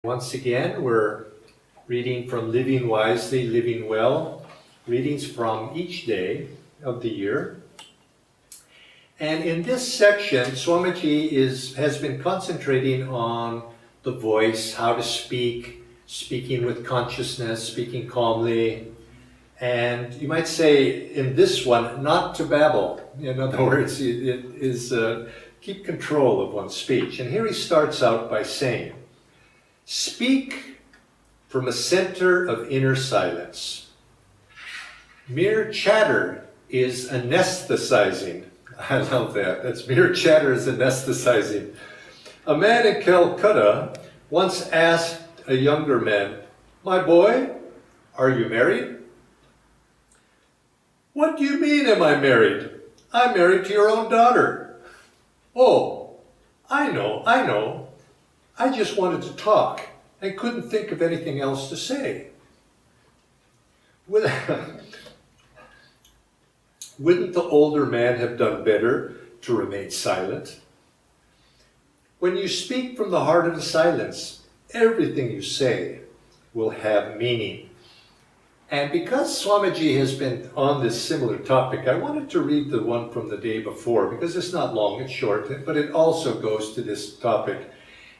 Once again, we're reading from Living Wisely, Living Well, readings from each day of the year. And in this section, Swamiji has been concentrating on the voice, how to speak, speaking with consciousness, speaking calmly. And you might say in this one, not to babble. In other words, it is keep control of one's speech. And here he starts out by saying, speak from a center of inner silence. Mere chatter is anesthetizing. I love that. That's mere chatter is anesthetizing. A man in Calcutta once asked a younger man, "My boy, are you married?" "What do you mean, am I married? I'm married to your own daughter." "Oh, I know. I just wanted to talk and couldn't think of anything else to say." Wouldn't the older man have done better to remain silent? When you speak from the heart of the silence, everything you say will have meaning. And because Swamiji has been on this similar topic, I wanted to read the one from the day before, because it's not long, it's short, but it also goes to this topic.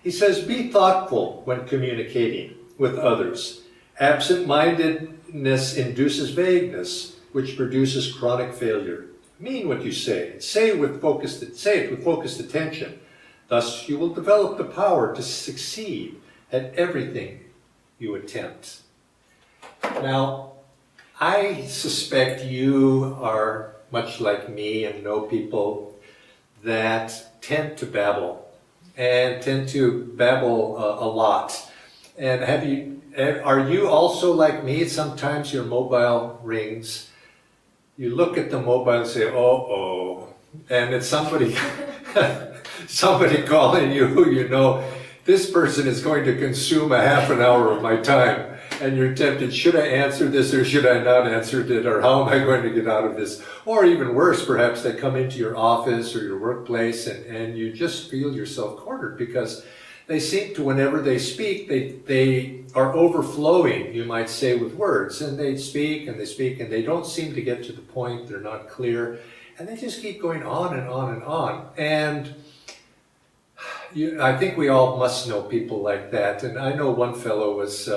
He says, be thoughtful when communicating with others. Absent-mindedness induces vagueness, which produces chronic failure. Mean what you say. Say it with focused attention. Thus, you will develop the power to succeed at everything you attempt. Now, I suspect you are much like me and know people that tend to babble and tend to babble a lot. And are you also like me? Sometimes your mobile rings. You look at the mobile and say, "Oh," and it's somebody calling you who you know, this person is going to consume a half an hour of my time. And you're tempted, should I answer this or should I not answer it, or how am I going to get out of this? Or even worse, perhaps they come into your office or your workplace and you just feel yourself cornered because they seem to, whenever they speak, they are overflowing, you might say, with words. And they speak and they don't seem to get to the point, they're not clear. And they just keep going on and on and on. And I think we all must know people like that. And I know one fellow was,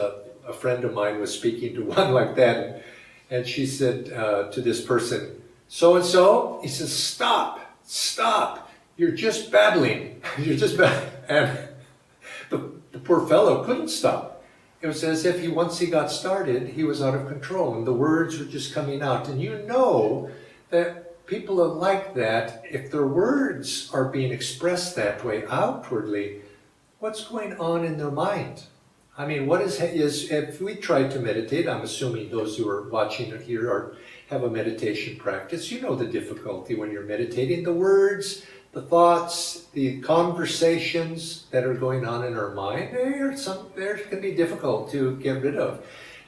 a friend of mine was speaking to one like that. And she said to this person, "So-and-so," he says, stop, you're just babbling. And the poor fellow couldn't stop. It was as if once he got started, he was out of control and the words were just coming out. And you know that people are like that. If their words are being expressed that way outwardly, what's going on in their mind? I mean, if we try to meditate, I'm assuming those who are watching it here have a meditation practice, you know the difficulty when you're meditating. The words, the thoughts, the conversations that are going on in our mind, they can be difficult to get rid of.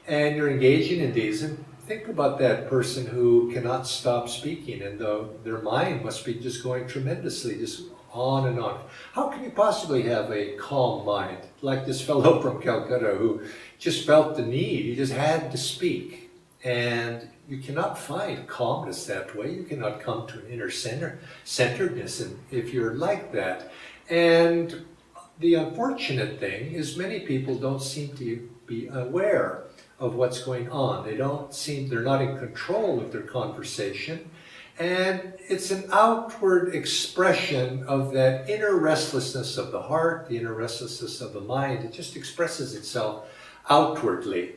And you're engaging in these, and think about that person who cannot stop speaking, and their mind must be just going tremendously, just on and on. How can you possibly have a calm mind, like this fellow from Calcutta who just felt the need, he just had to speak. And you cannot find calmness that way. You cannot come to an inner centeredness if you're like that. And the unfortunate thing is many people don't seem to be aware of what's going on. They're not in control of their conversation. And it's an outward expression of that inner restlessness of the heart, the inner restlessness of the mind. It just expresses itself outwardly.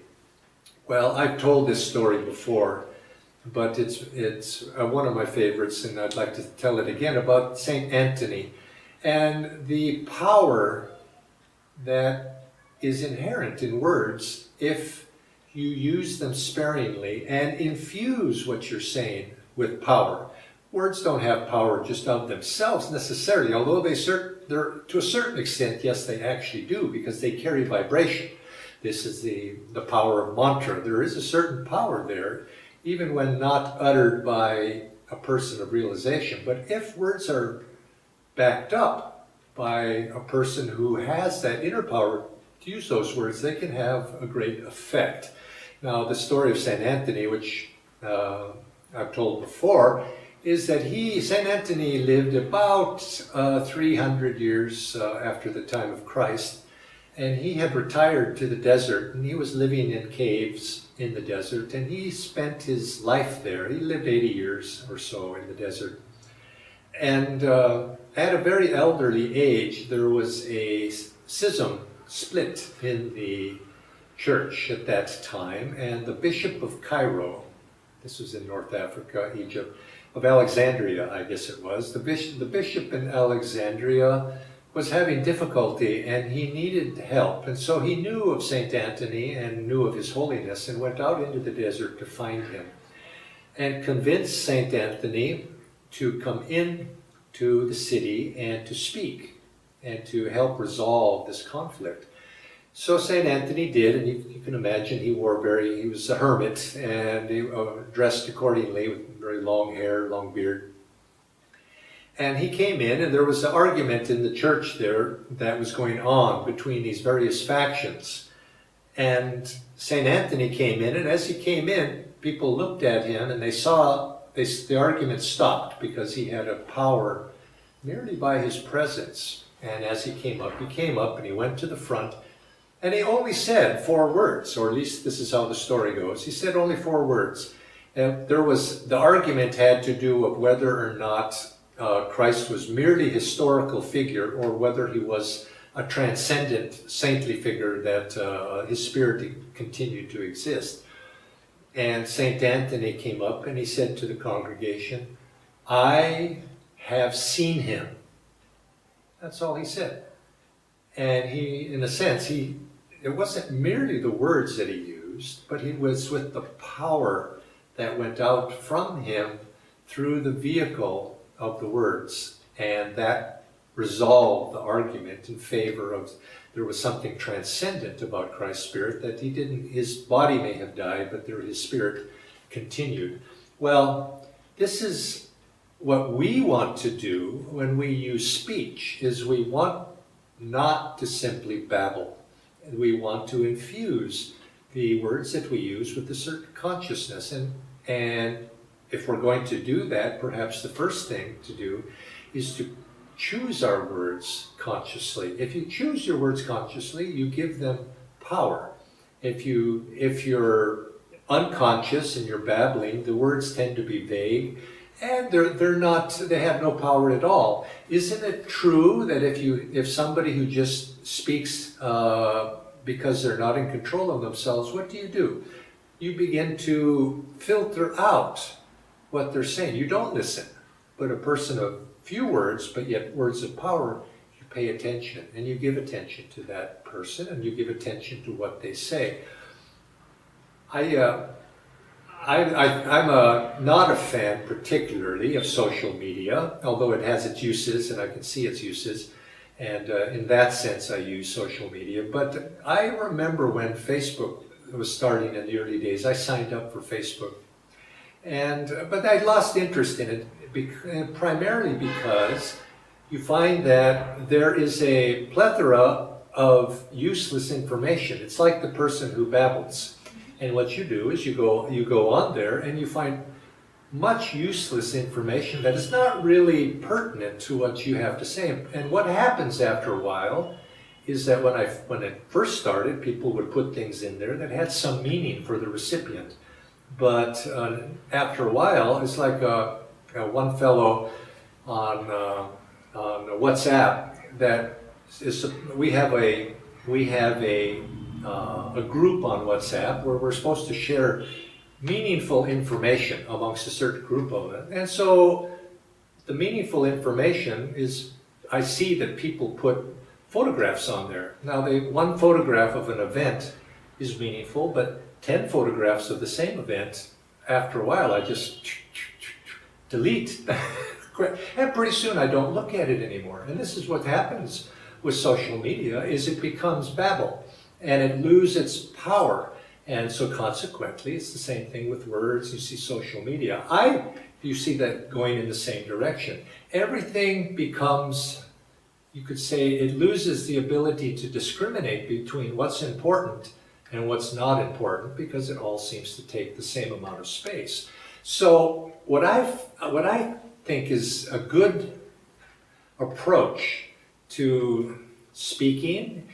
Well, I've told this story before, but it's one of my favorites, and I'd like to tell it again, about Saint Anthony and the power that is inherent in words if you use them sparingly and infuse what you're saying with power. Words don't have power just of themselves necessarily, although they're to a certain extent, yes, they actually do, because they carry vibration. This is the power of mantra. There is a certain power there, even when not uttered by a person of realization. But if words are backed up by a person who has that inner power to use those words, they can have a great effect. Now, the story of St. Anthony, which I've told before, is that St. Anthony lived about 300 years after the time of Christ, and he had retired to the desert, and he was living in caves in the desert, and he spent his life there. He lived 80 years or so in the desert. And at a very elderly age, there was a schism split in the church at that time, and the Bishop of Cairo, this was in North Africa, Egypt, of Alexandria, I guess it was, the bishop in Alexandria was having difficulty and he needed help. And so he knew of St. Anthony and knew of his holiness and went out into the desert to find him and convinced St. Anthony to come in to the city and to speak and to help resolve this conflict. So St. Anthony did, and you can imagine he was a hermit, and he dressed accordingly with very long hair, long beard. And he came in, and there was an argument in the church there that was going on between these various factions. And St. Anthony came in, and as he came in, people looked at him, and they saw the argument stopped because he had a power merely by his presence. And as he came up and he went to the front, and he only said 4 words, or at least this is how the story goes. He said only 4 words. And the argument had to do with whether or not Christ was merely a historical figure or whether he was a transcendent saintly figure that his spirit continued to exist. And St. Anthony came up and he said to the congregation, "I have seen him." That's all he said. And he, in a sense, it wasn't merely the words that he used, but he was with the power that went out from him through the vehicle of the words. And that resolved the argument in favor of, there was something transcendent about Christ's spirit, that his body may have died, but his spirit continued. Well, this is what we want to do when we use speech, is we want not to simply babble. We want to infuse the words that we use with a certain consciousness. And if we're going to do that, perhaps the first thing to do is to choose our words consciously. If you choose your words consciously, you give them power. If you're unconscious and you're babbling, the words tend to be vague, and they have no power at all. Isn't it true that if somebody who just speaks because they're not in control of themselves, what do? You begin to filter out what they're saying. You don't listen. But a person of few words, but yet words of power, you pay attention, and you give attention to that person, and you give attention to what they say. I'm not a fan particularly of social media, although it has its uses and I can see its uses. And in that sense, I use social media. But I remember when Facebook was starting in the early days, I signed up for Facebook. But I lost interest in it, primarily because you find that there is a plethora of useless information. It's like the person who babbles. And what you do is you go on there and you find much useless information that is not really pertinent to what you have to say. And what happens after a while is that when it first started, people would put things in there that had some meaning for the recipient. But after a while, it's like one fellow on WhatsApp that is, we have a group on WhatsApp where we're supposed to share meaningful information amongst a certain group of it. And so the meaningful information is, I see that people put photographs on there. Now, one photograph of an event is meaningful, but 10 photographs of the same event, after a while, I just delete. And pretty soon I don't look at it anymore. And this is what happens with social media, is it becomes babble and it loses its power. And so consequently, it's the same thing with words. You see social media. You see that going in the same direction. Everything becomes you could say it loses the ability to discriminate between what's important and what's not important, because it all seems to take the same amount of space. So what I think is a good approach to speaking,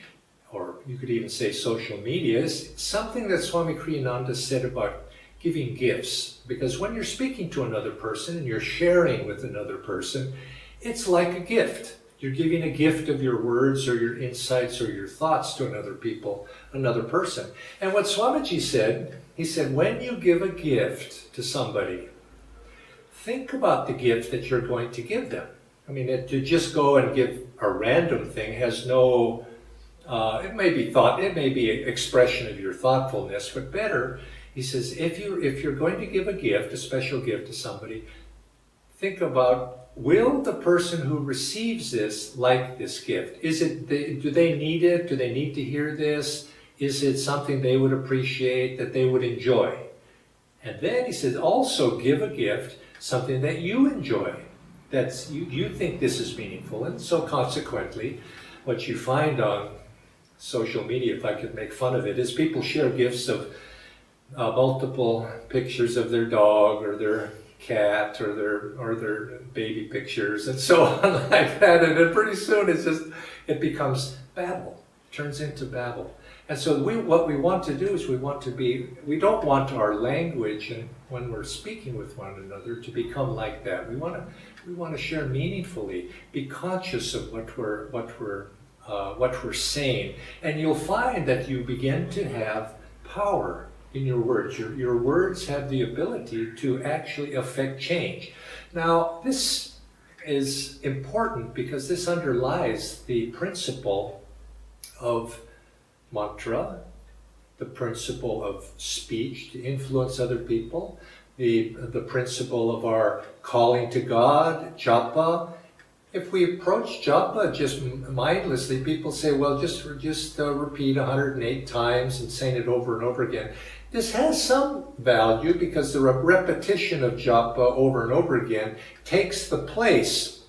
or you could even say social media, is something that Swami Kriyananda said about giving gifts. Because when you're speaking to another person and you're sharing with another person, it's like a gift. You're giving a gift of your words or your insights or your thoughts to another person. And what Swamiji said, he said, when you give a gift to somebody, think about the gift that you're going to give them. I mean, to just go and give a random thing has no, it may be an expression of your thoughtfulness, but better, he says, if you're going to give a gift, a special gift to somebody, think about, will the person who receives this like this gift? Do they need it? Do they need to hear this? Is it something they would appreciate, that they would enjoy? And then he says, also give a gift, something that you enjoy, that you think this is meaningful. And so consequently, what you find on social media, if I could make fun of it, is people share gifts of multiple pictures of their dog or their cat or their baby pictures and so on like that, and then pretty soon it becomes babble, turns into babble. And so what we want to do is we don't want our language, and when we're speaking with one another, to become like that. We want to share meaningfully, be conscious of what we're saying, and you'll find that you begin to have power in your words. Your words have the ability to actually affect change. Now, this is important because this underlies the principle of mantra, the principle of speech to influence other people, the principle of our calling to God, japa. If we approach japa just mindlessly, people say, well, just repeat 108 times and saying it over and over again. This has some value because the repetition of japa over and over again takes the place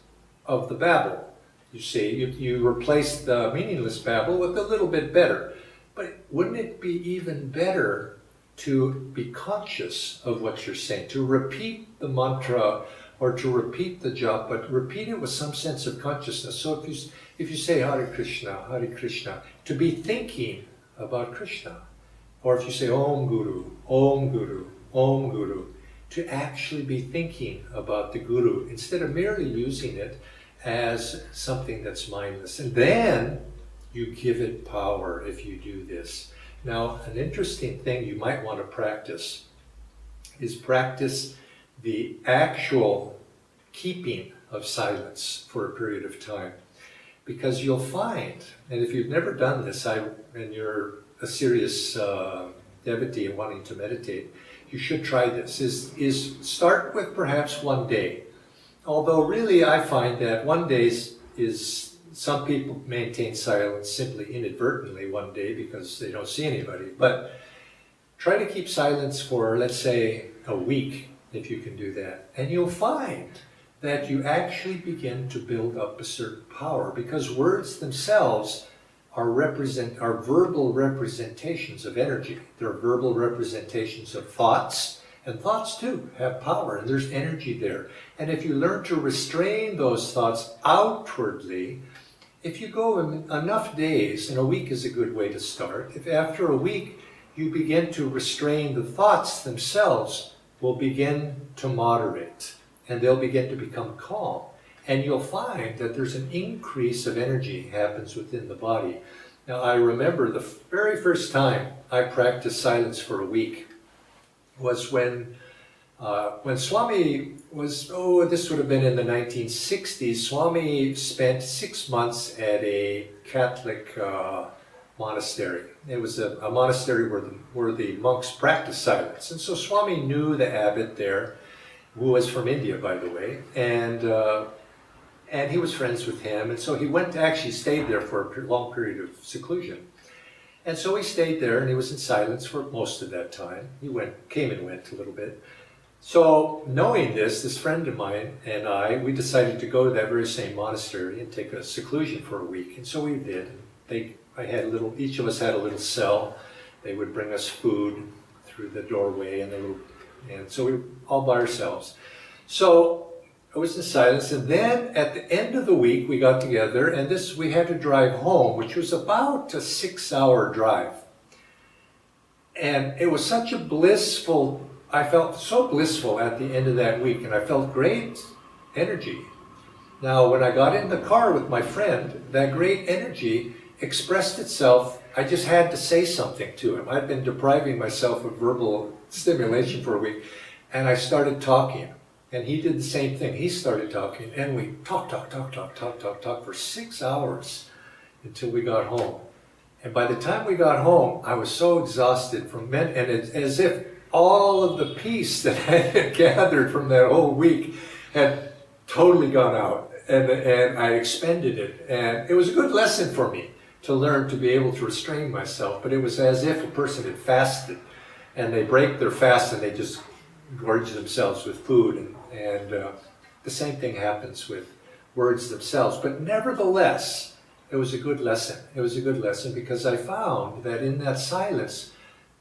of the babble. You see, you replace the meaningless babble with a little bit better. But wouldn't it be even better to be conscious of what you're saying, to repeat the mantra or to repeat the japa, but repeat it with some sense of consciousness. So if you say Hare Krishna, to be thinking about Krishna. Or if you say Om Guru, Om Guru, Om Guru, to actually be thinking about the Guru instead of merely using it as something that's mindless. And then you give it power if you do this. Now, an interesting thing you might want to practice is practice the actual keeping of silence for a period of time. Because you'll find, and if you've never done this, and you're a serious devotee and wanting to meditate, you should try this, is start with perhaps one day. Although really I find that one day is some people maintain silence simply inadvertently one day because they don't see anybody. But try to keep silence for, let's say, a week, if you can do that. And you'll find that you actually begin to build up a certain power, because words themselves are verbal representations of energy. They're verbal representations of thoughts, and thoughts too have power, and there's energy there. And if you learn to restrain those thoughts outwardly, if you go enough days, and a week is a good way to start, if after a week you begin to restrain the thoughts themselves, will begin to moderate, and they'll begin to become calm. And you'll find that there's an increase of energy happens within the body. Now, I remember the very first time I practiced silence for a week was when Swami was, this would have been in the 1960s. Swami spent 6 months at a Catholic monastery. It was a monastery where the monks practiced silence. And so Swami knew the abbot there, who was from India, by the way, and he was friends with him, and so he stayed there for a long period of seclusion. And so he stayed there, and he was in silence for most of that time. He came and went a little bit. So knowing this friend of mine and we decided to go to that very same monastery and take a seclusion for a week. And so we did. Each of us had a little cell. They would bring us food through the doorway and so we were all by ourselves. So it was in silence, and then at the end of the week we got together, and we had to drive home, which was about a 6-hour drive. And it was such a I felt so blissful at the end of that week, and I felt great energy. Now, when I got in the car with my friend, that great energy expressed itself. I just had to say something to him. I'd been depriving myself of verbal stimulation for a week, and I started talking. And he did the same thing. He started talking, and we talked for 6 hours until we got home. And by the time we got home, I was so exhausted and it's as if all of the peace that I had gathered from that whole week had totally gone out, and I expended it. And it was a good lesson for me to learn to be able to restrain myself, but it was as if a person had fasted, and they break their fast and they just gorge themselves with food, and the same thing happens with words themselves. But nevertheless, it was a good lesson. It was a good lesson because I found that in that silence,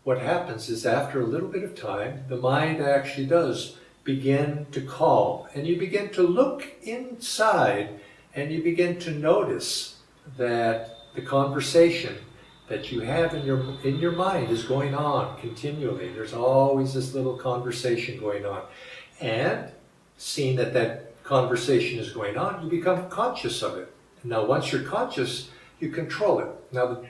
what happens is after a little bit of time, the mind actually does begin to calm, and you begin to look inside, and you begin to notice that the conversation that you have in your mind is going on continually. There's always this little conversation going on. And seeing that conversation is going on, you become conscious of it. Now, once you're conscious, you control it. Now,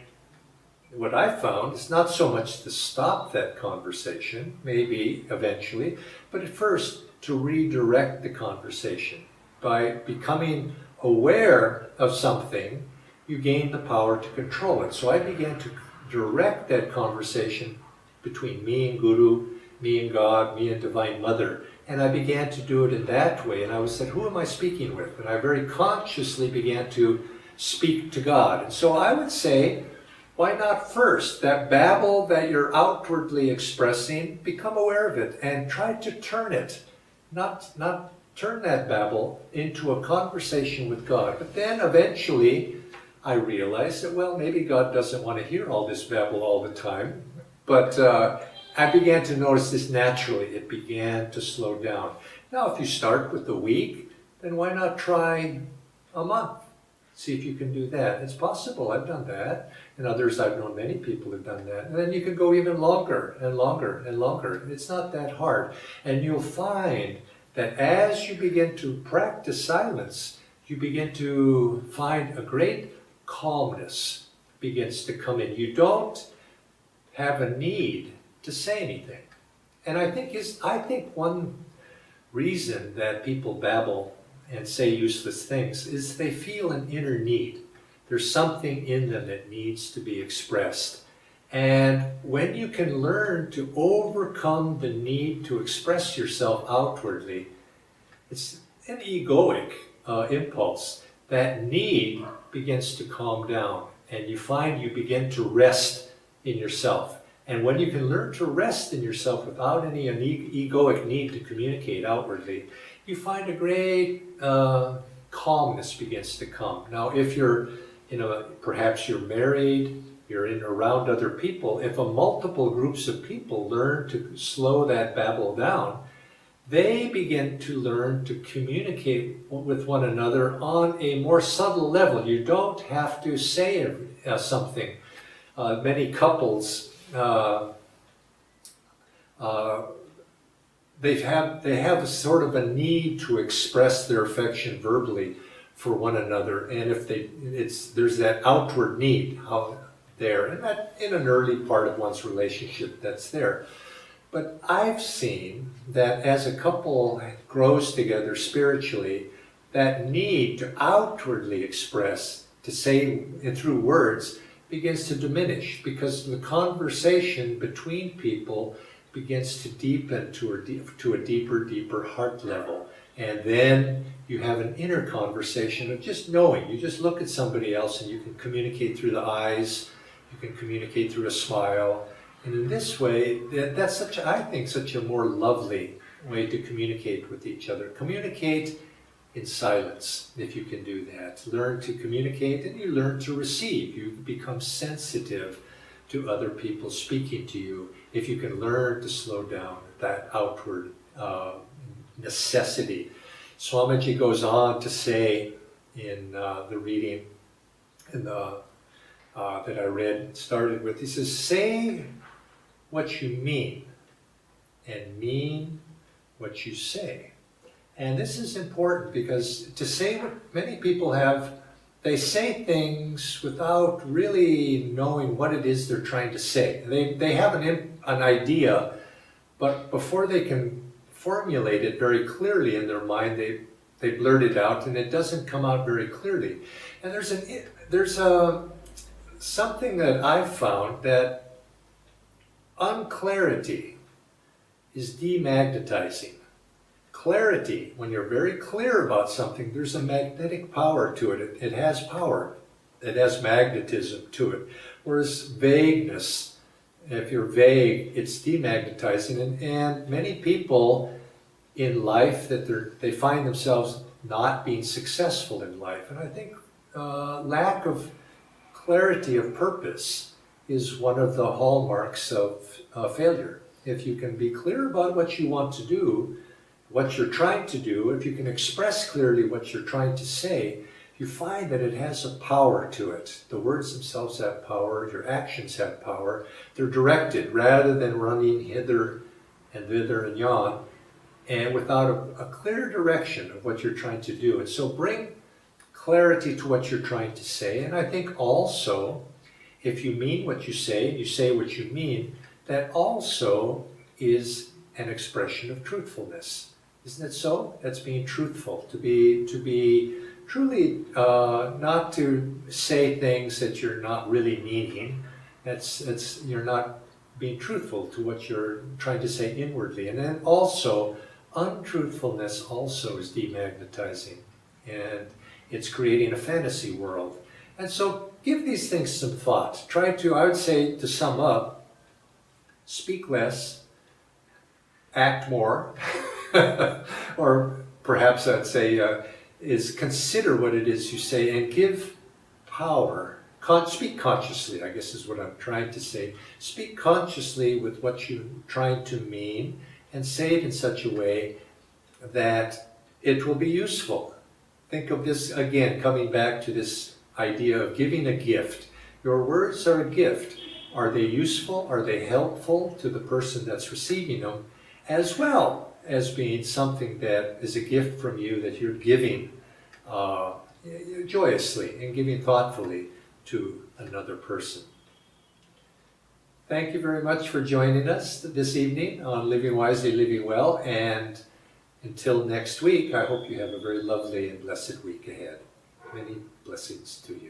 what I found is not so much to stop that conversation, maybe eventually, but at first to redirect the conversation. By becoming aware of something, you gain the power to control it. So I began to direct that conversation between me and Guru, me and God, me and Divine Mother. And I began to do it in that way. And I said, who am I speaking with? And I very consciously began to speak to God. And so I would say, why not first, that babble that you're outwardly expressing, become aware of it and try to turn it. Not turn that babble into a conversation with God. But then eventually, I realized that, well, maybe God doesn't want to hear all this babble all the time, but I began to notice this naturally. It began to slow down. Now, if you start with a week, then why not try a month? See if you can do that. It's possible. I've done that. And others, I've known many people have done that. And then you can go even longer and longer and longer. It's not that hard. And you'll find that as you begin to practice silence, you begin to find a great calmness begins to come in. You don't have a need to say anything. And I think one reason that people babble and say useless things is they feel an inner need. There's something in them that needs to be expressed. And when you can learn to overcome the need to express yourself outwardly, it's an egoic impulse. That need begins to calm down, and you find you begin to rest in yourself. And when you can learn to rest in yourself without any egoic need to communicate outwardly, you find a great calmness begins to come. Now, if you're, perhaps you're married, you're in around other people, if multiple groups of people learn to slow that babble down, they begin to learn to communicate with one another on a more subtle level. You don't have to say something. Many couples, they have a sort of a need to express their affection verbally for one another, and there's that outward need out there, and that in an early part of one's relationship that's there. But I've seen that as a couple grows together spiritually, that need to outwardly express, to say through words, begins to diminish, because the conversation between people begins to deepen to a deeper heart level. And then you have an inner conversation of just knowing. You just look at somebody else and you can communicate through the eyes, you can communicate through a smile. And in this way, that's such a more lovely way to communicate with each other. Communicate in silence, if you can do that. Learn to communicate and you learn to receive. You become sensitive to other people speaking to you if you can learn to slow down that outward necessity. Swamiji goes on to say in the reading that I read, started with, he says, say what you mean and mean what you say. And this is important because to say what many people have, they say things without really knowing what it is they're trying to say. They have an idea, but before they can formulate it very clearly in their mind, they blurt it out and it doesn't come out very clearly. And there's something that I've found, that unclarity is demagnetizing. Clarity, when you're very clear about something, there's a magnetic power to it. It has power. It has magnetism to it. Whereas vagueness, if you're vague, it's demagnetizing. And many people in life, that they find themselves not being successful in life. And I think lack of clarity of purpose is one of the hallmarks of failure. If you can be clear about what you want to do, what you're trying to do, if you can express clearly what you're trying to say, you find that it has a power to it. The words themselves have power, your actions have power. They're directed rather than running hither and thither and yon, and without a clear direction of what you're trying to do. And so bring clarity to what you're trying to say. And I think also, if you mean what you say what you mean, that also is an expression of truthfulness. Isn't it so? That's being truthful, to be truly, not to say things that you're not really meaning. You're not being truthful to what you're trying to say inwardly. And then also, untruthfulness also is demagnetizing, and it's creating a fantasy world. And so give these things some thought. Try to, I would say, to sum up, speak less, act more, or perhaps I'd say is consider what it is you say and give power. Speak consciously, I guess is what I'm trying to say. Speak consciously with what you're trying to mean and say it in such a way that it will be useful. Think of this again, coming back to this idea of giving a gift. Your words are a gift. Are they useful? Are they helpful to the person that's receiving them, as well as being something that is a gift from you that you're giving joyously and giving thoughtfully to another person? Thank you very much for joining us this evening on Living Wisely, Living Well, and until next week, I hope you have a very lovely and blessed week ahead. Many blessings to you.